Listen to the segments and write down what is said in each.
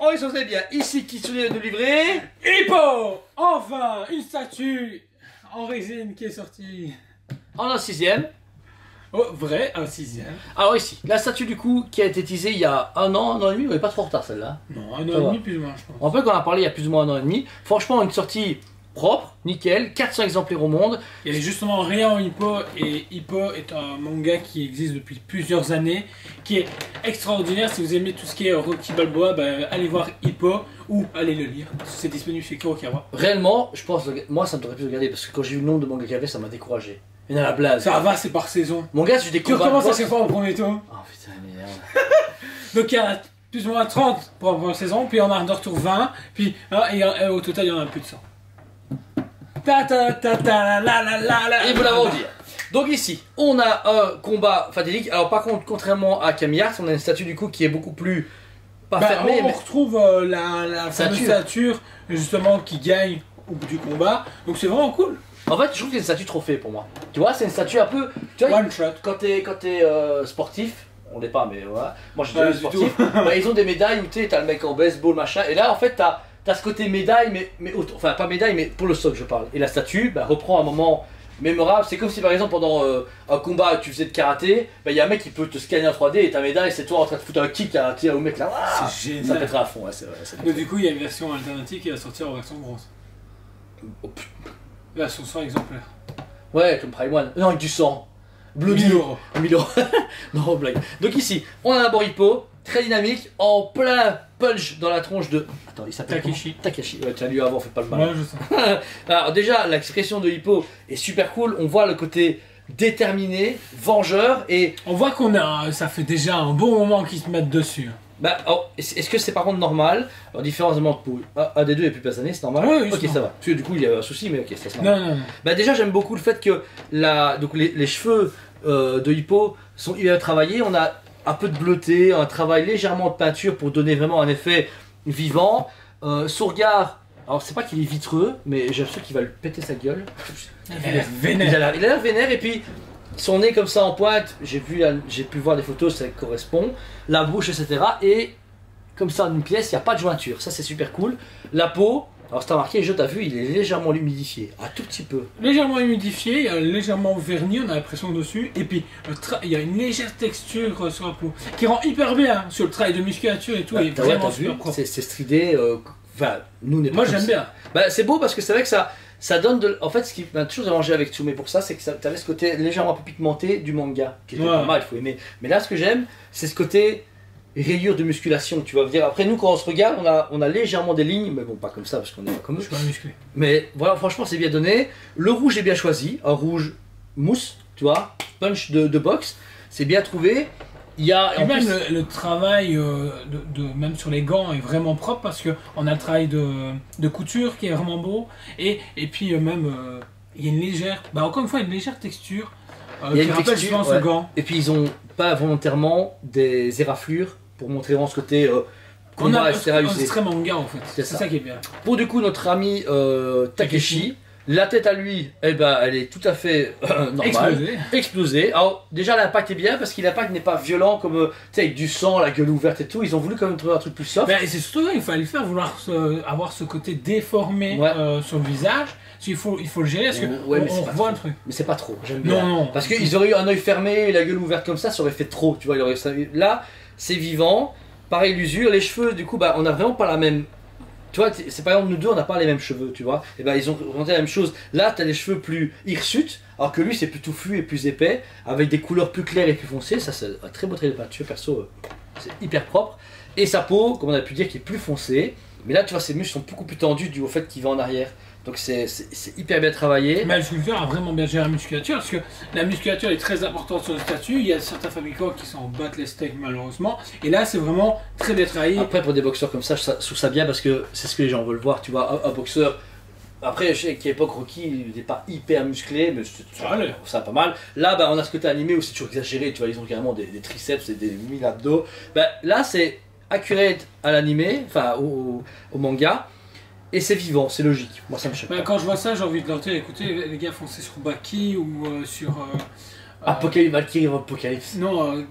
on est censé bien. Ici, Kitsune de nous livrer. Hippo. Enfin, une statue en résine qui est sortie. En un sixième. Oh, vrai, un sixième. Alors ici, la statue du coup qui a été teasée il y a un an et demi, on n'est pas trop en retard celle-là. Non, un an et demi plus ou moins, je pense. En fait, qu'on a parlé il y a plus ou moins un an et demi. Franchement, une sortie propre, nickel, 400 exemplaires au monde. Il y a justement rien en Hippo, et Hippo est un manga qui existe depuis plusieurs années, qui est extraordinaire. Si vous aimez tout ce qui est Rocky Balboa, bah, allez voir Hippo ou allez le lire. C'est disponible chez Kurokawa. Réellement, je pense, moi ça me devrait plus regarder parce que quand j'ai vu le nombre de mangas qu'il y avait, ça m'a découragé. Il y en a la blague. Ça va, c'est par saison. Mon gars, j'ai des Tu combats. recommences à chaque fois au premier tome. Oh putain, merde. Donc il y en a plus ou moins 30 pour la première saison, puis on a de retour 20, puis et au total il y en a plus de 100. Ta ta ta ta la la la la. Et vous l'avez dit. Donc ici, on a un combat fatidique. Alors par contre, contrairement à Camille Arts, on a une statue du coup qui est beaucoup plus pas fermée. On Mais... retrouve la fameuse Stature. stature justement qui gagne au bout du combat, donc c'est vraiment cool. En fait, je trouve que c'est une statue trophée pour moi. Tu vois, c'est une statue un peu. Tu vois, One shot. quand t'es sportif, on l'est pas, mais voilà. Moi j'ai déjà Ouais, vu du sportif. Bah, ils ont des médailles où tu sais, t'as le mec en baseball, machin. Et là, en fait, t'as ce côté médaille, enfin pas médaille, mais pour le stock, je parle. Et la statue bah, reprend un moment mémorable. C'est comme si par exemple pendant un combat tu faisais de karaté, bah, y a un mec qui peut te scanner en 3D et ta médaille, c'est toi en train de foutre un kick karaté au mec là. Ah, C'est génial. ça pètera à fond, ouais, c'est vrai. Donc du coup il y a une version alternative qui va sortir en version grosse. Oh, putain. Version 100 exemplaires. Ouais, comme Prime One. Non, avec du sang. Bloody. 1000 euros. 1000 euros. Non, blague. Donc ici, on a un Boripo, très dynamique, en plein punch dans la tronche de... Attends, il s'appelle Takeshi. comment Takeshi. Ouais, tiens, lui avant, fait pas le mal. Ouais, je sais. Alors déjà, l'expression de Hippo est super cool. On voit le côté déterminé, vengeur et... On voit ça fait déjà un bon moment qu'ils se mettent dessus. Bah, alors, est-ce que c'est par contre normal? Alors, différemment pour un des deux est plus passionné, c'est normal? Oui, ok, c'est ça va. Parce que du coup, il y a un souci, mais ok, ça se normal. Non. Bah, déjà, j'aime beaucoup le fait que donc, les cheveux de Hippo sont hyper travaillés. On a un peu de bleuté, un travail légèrement de peinture pour donner vraiment un effet vivant. Son regard, alors c'est pas qu'il est vitreux, mais j'ai l'impression qu'il va lui péter sa gueule. Il est vénère. Il a l'air vénère et puis son nez comme ça en pointe, j'ai pu voir des photos, ça correspond. La bouche, etc. Et comme ça, dans une pièce, il n'y a pas de jointure. Ça, c'est super cool. La peau, alors si t'as remarqué, je t'ai vu, il est légèrement humidifié. Un tout petit peu. Légèrement humidifié, légèrement verni, on a l'impression dessus. Et puis il y a une légère texture sur la peau qui rend hyper bien sur le travail de musculature et tout. Bah, Et t'as vraiment vu, super propre. c'est stridé. Enfin, nous, on n'est pas Moi comme j'aime ça. bien. Bah, c'est beau parce que c'est vrai que ça donne de... En fait, ce qui m'a toujours dérangé avec Tsume pour ça, c'est que tu avais ce côté légèrement un peu pigmenté du manga, qui était Ouais. pas mal, il faut aimer. Mais là, ce que j'aime, c'est ce côté rayure de musculation, tu vas dire. Après, nous, quand on se regarde, on a légèrement des lignes, mais bon, pas comme ça, parce qu'on est pas comme Je eux. suis pas musclé. Mais voilà, franchement, c'est bien donné. Le rouge est bien choisi, un rouge mousse, tu vois, punch de boxe, c'est bien trouvé. Il y a... Et en même plus- le travail même sur les gants est vraiment propre parce qu'on a le travail de couture qui est vraiment beau. Et puis même, il y a une légère, encore une fois, une légère texture Il y a qui une rappelle texture, souvent ce ouais. gant. Et puis ils ont pas volontairement des éraflures pour montrer vraiment ce côté On combat, a etc. un usé. très manga en fait. C'est C'est ça. ça qui est bien. Pour du coup notre ami Takeshi, la tête à lui, elle est tout à fait normale. Explosé. Explosée. Alors déjà l'impact est bien parce que l'impact n'est pas violent comme tu sais avec du sang, la gueule ouverte et tout. Ils ont voulu quand même trouver un truc plus soft. Et c'est surtout il fallait faire avoir ce côté déformé Ouais. sur le visage. Il faut le gérer parce que Ouais, mais on c'est pas revoit trop. le truc. Mais c'est pas trop, j'aime bien. Non. Parce qu'ils auraient eu un œil fermé et la gueule ouverte comme ça aurait fait trop, tu vois. Là, c'est vivant, pareil l'usure, les cheveux, du coup, on a vraiment pas la même. Tu vois, c'est par exemple, nous deux, on n'a pas les mêmes cheveux, tu vois. Et ils ont représenté la même chose. Là, tu as les cheveux plus hirsutes, alors que lui, c'est plus touffu et plus épais, avec des couleurs plus claires et plus foncées. Ça, c'est un très beau trait de peinture, perso, c'est hyper propre. Et sa peau, comme on a pu dire, qui est plus foncée. Mais là, tu vois, ses muscles sont beaucoup plus tendus dû au fait qu'il va en arrière. Donc c'est hyper bien travaillé. Mais le sculpteur a vraiment bien géré la musculature parce que la musculature est très importante sur le statut. Il y a certains fabricants qui s'en battent les steaks malheureusement. Et là c'est vraiment très bien travaillé. Après pour des boxeurs comme ça, je trouve ça bien parce que c'est ce que les gens veulent voir. Tu vois, un boxeur. Après, je sais qu'à l'époque, Rocky, il n'est pas hyper musclé, mais ça va pas mal. Là, on a ce côté animé où c'est toujours exagéré. Tu vois, ils ont carrément des triceps et des mille abdos. Là, c'est accurate à l'animé, enfin au manga. Et c'est vivant, c'est logique. Moi, ça me choque. Quand je vois ça, j'ai envie de leur dire écoutez, les gars, foncez sur Baki ou sur. Valkyrie Apocalypse. Non,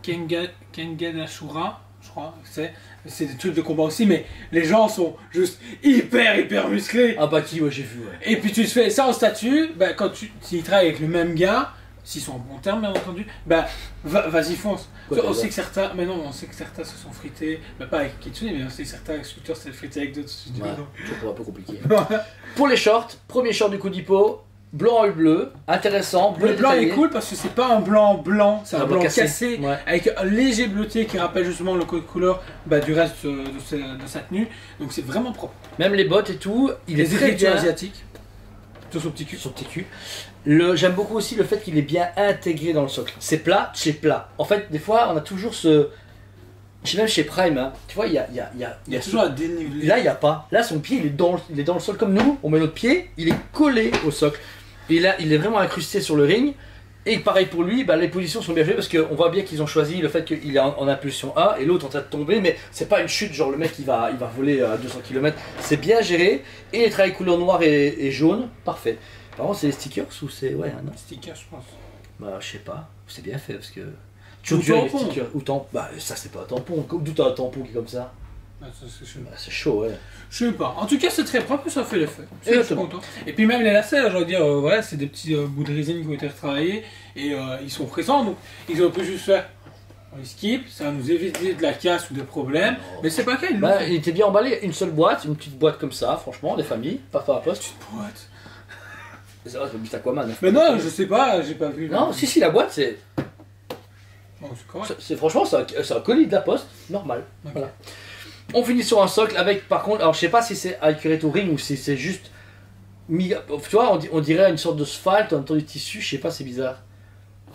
Kengan Ashura, je crois, c'est. c'est des trucs de combat aussi, mais les gens sont juste hyper musclés. Ah bah qui, ouais, j'ai vu, ouais. Et puis tu te fais ça en statut, bah, quand s'ils travaillent avec le même gars, s'ils sont en bon terme bien entendu, bah vas-y fonce. Ouais, on sait que certains, mais non, on sait que certains se sont frités, bah, pas avec Kitsune, mais on sait que certains sculpteurs s'étaient frités avec d'autres studios. Ouais, toujours un peu compliqué. Pour les shorts, premier short du coup d'Hippo, blanc et bleu, intéressant. Le blanc détaillé. est cool parce que c'est pas un blanc, c'est un blanc cassé, ouais. avec un léger bleuté qui rappelle justement le code couleur bah, du reste de sa tenue. Donc c'est vraiment propre. Même les bottes et tout, il est Les très écritures bien. asiatiques. Sur son petit cul. Son petit cul. J'aime beaucoup aussi le fait qu'il est bien intégré dans le socle. C'est plat, c'est plat. En fait, des fois, on a toujours ce. Même chez Prime, hein, tu vois, il y a toujours un dénivelé. Là, il n'y a pas. Là, son pied, il est dans le sol comme nous. On met notre pied, il est collé au socle. Et là, il est vraiment incrusté sur le ring. Et pareil pour lui, bah, les positions sont bien faites parce qu'on voit bien qu'ils ont choisi le fait qu'il est en impulsion A et l'autre en train de tomber, mais c'est pas une chute, genre le mec il va voler à 200 km. C'est bien géré. Et les traits couleur noire et jaune, parfait. Par contre, c'est les stickers ou c'est. Ouais, non. Sticker, je pense. Bah, je sais pas. C'est bien fait parce que. Ou Tu as les tampon. stickers. Ou tampon. Bah, ça, c'est pas un tampon. D'où t'as un tampon qui est comme ça? Ah, ça, c'est chaud. Bah, c'est chaud, ouais. Je sais pas. En tout cas, c'est très propre, ça fait l'effet. Je suis Exactement. content. Et puis même les lacets, je veux dire, voilà, c'est des petits bouts de résine qui ont été retravaillés et ils sont présents. Donc ils auraient pu juste faire on les skip, ça va nous éviter de la casse ou des problèmes. Mais c'est pas qu'elle. Bah, il était bien emballé. Une seule boîte, une petite boîte comme ça, franchement, des familles, pas à poste. Petite boîte. C'est vrai, c'est le but Aquaman. hein. Mais non, je sais pas, j'ai pas vu. Non, si, la boîte, c'est. Bon, c'est correct. Franchement, c'est un colis de la poste, normal. Ok. Voilà. On finit sur un socle avec, par contre, alors je sais pas si c'est accurate au ring ou si c'est juste mis. Tu vois, on dirait une sorte de sphalte en même temps du tissu, je sais pas, c'est bizarre.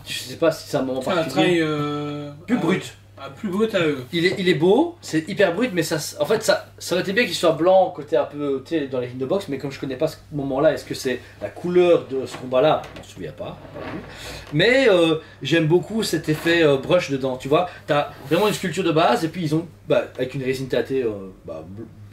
Je sais pas si c'est un moment C'est un particulier. trail Plus brut. Plus brut à eux. Il est beau, c'est hyper brut, mais ça, en fait, ça aurait été bien qu'il soit blanc côté un peu, tu sais, dans les rings de boxe, mais comme je connais pas ce moment-là, est-ce que c'est la couleur de ce combat-là? Je m'en souviens pas vu. Mais j'aime beaucoup cet effet brush dedans, tu vois. T'as vraiment une sculpture de base, et puis ils ont, avec une résine teintée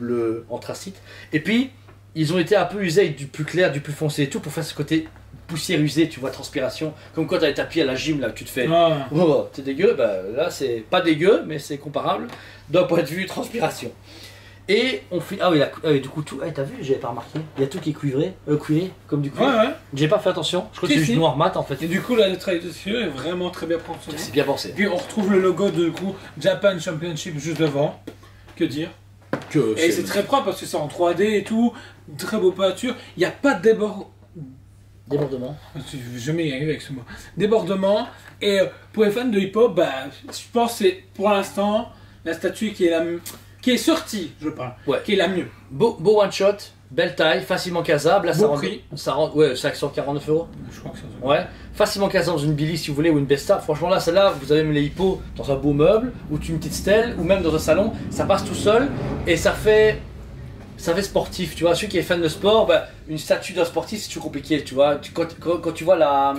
bleu anthracite, et puis ils ont été un peu usés avec du plus clair, du plus foncé et tout, pour faire ce côté poussière usée, tu vois, transpiration, comme quand t'as les tapis à la gym, là, que tu te fais. Ah. Oh, c'est dégueu, bah là c'est pas dégueu, mais c'est comparable d'un point de vue transpiration. Et on fait. Ah oui, du coup, tout. Ah, t'as vu, j'avais pas remarqué. Il y a tout qui est cuivré, comme du cuir. Ouais. J'ai pas fait attention, je crois que c'est Si, juste si. noir mat en fait. Et du coup, là, le trail dessus est vraiment très bien proportionné. C'est bien pensé. Et puis on retrouve le logo de coup Japan Championship juste devant. Que dire? Et c'est très propre parce que c'est en 3D et tout. Très beau peinture. Il n'y a pas de Débordement. Je vais jamais y arriver avec ce mot. Débordement. Et pour les fans de hip-hop, je pense que c'est pour l'instant la statue qui est sortie, je parle, Ouais. qui est la mieux. Beau one shot, belle taille, facilement casable. Là, Beau ça rend, prix. ça rend. Ouais, 549 €. Je crois que c'est ça. Ouais, facilement casable dans une Billy si vous voulez ou une Besta. Franchement, là, celle-là, vous avez même les hippos dans un beau meuble ou une petite stèle ou même dans un salon. Ça passe tout seul et ça fait sportif. Tu vois, celui qui est fan de sport, une statue d'un sportif, c'est toujours compliqué. Tu vois, quand tu vois la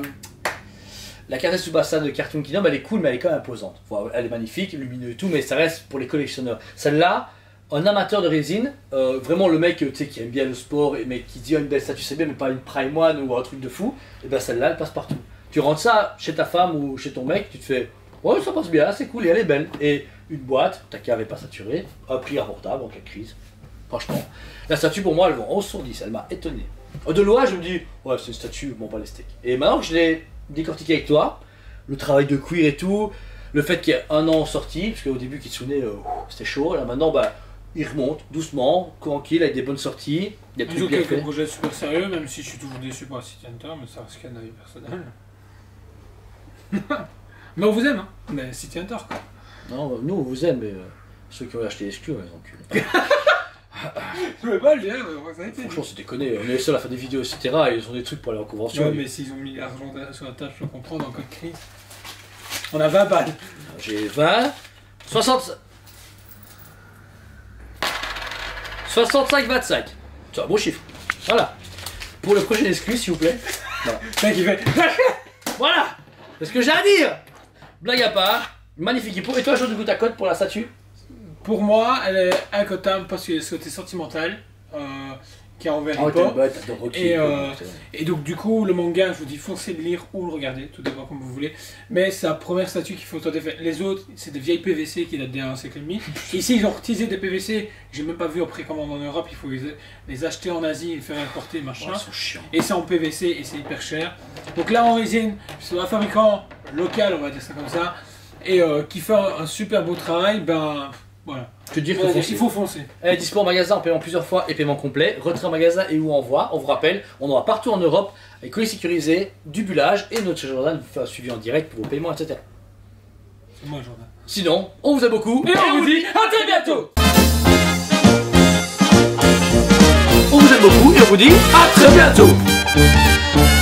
carte Tsubasa de Cartoon Kingdom, elle est cool, mais elle est quand même imposante. Elle est magnifique, lumineuse et tout, mais ça reste pour les collectionneurs. Celle-là, un amateur de résine, vraiment le mec tu sais, qui aime bien le sport, mais qui dit une belle statue c'est bien, mais pas une Prime One ou un truc de fou, et ben celle-là elle passe partout. Tu rentres ça chez ta femme ou chez ton mec, tu te fais ouais ça passe bien, c'est cool et elle est belle. Et une boîte, ta cave est pas saturée, un prix abordable en cas de crise. Franchement, la statue pour moi elle vaut 11 sur 10, elle m'a étonné. De loin je me dis ouais c'est une statue, bon pas les steaks. Et maintenant que je l'ai décortiqué avec toi, le travail de cuir et tout, le fait qu'il y ait un an sorti, parce qu'au début Kitsune c'était chaud, là maintenant il remonte doucement, tranquille, avec des bonnes sorties. Il y a des Ils ont trucs bien quelques faits. projets super sérieux, même si je suis toujours déçu par City Hunter, mais ça reste qu'un avis personnel. Mais on vous aime, hein. Mais City Hunter, quoi. Non, nous on vous aime, mais ceux qui ont acheté les SQ, ils enculés. Je vais pas le dire, mais ça a été. Franchement, c'est déconné. On est les seuls à faire des vidéos, etc. Et ils ont des trucs pour aller en convention. Ouais, mais s'ils ont mis l'argent sur la table, je peux comprendre en cas de crise. On a 20 balles. J'ai 20, 60. 65-25. C'est un beau chiffre. Voilà. Pour le prochain exclu, s'il vous plaît. Voilà. Le mec, il fait. Voilà. C'est ce que j'ai à dire. Blague à part. Magnifique hippo. Et toi, jour du coup, ta cote pour la statue? Pour moi, elle est incotable parce qu'il y a ce côté sentimental. qui a envers Ah ouais, Hippo. t'adores Rocky. Et, c'est vrai. Et donc du coup le manga, je vous dis foncez le lire ou le regarder, tout dépend comme vous voulez. Mais c'est la première statue qu'il faut tenter. Les autres, c'est des vieilles PVC qui datent d'un siècle et demi. Ici ils ont utilisé des PVC, j'ai même pas vu en précommande en Europe, il faut les acheter en Asie, les faire importer, machin. Oh, ils sont chiants. Et c'est en PVC et c'est hyper cher. Donc là en résine, c'est un fabricant local, on va dire ça comme ça, et qui fait un super beau travail, ben voilà. Je te dis qu'il faut foncer. Il faut foncer. Elle est dispo en magasin en paiement plusieurs fois et paiement complet. Retrait en magasin et ou envoi. On vous rappelle, on aura partout en Europe avec colis sécurisé, du bullage et notre Jordan vous fait un suivi en direct pour vos paiements, etc. C'est moi Jordan. Sinon, on vous aime beaucoup Et on vous dit à très bientôt. on vous aime beaucoup et on vous dit à très bientôt.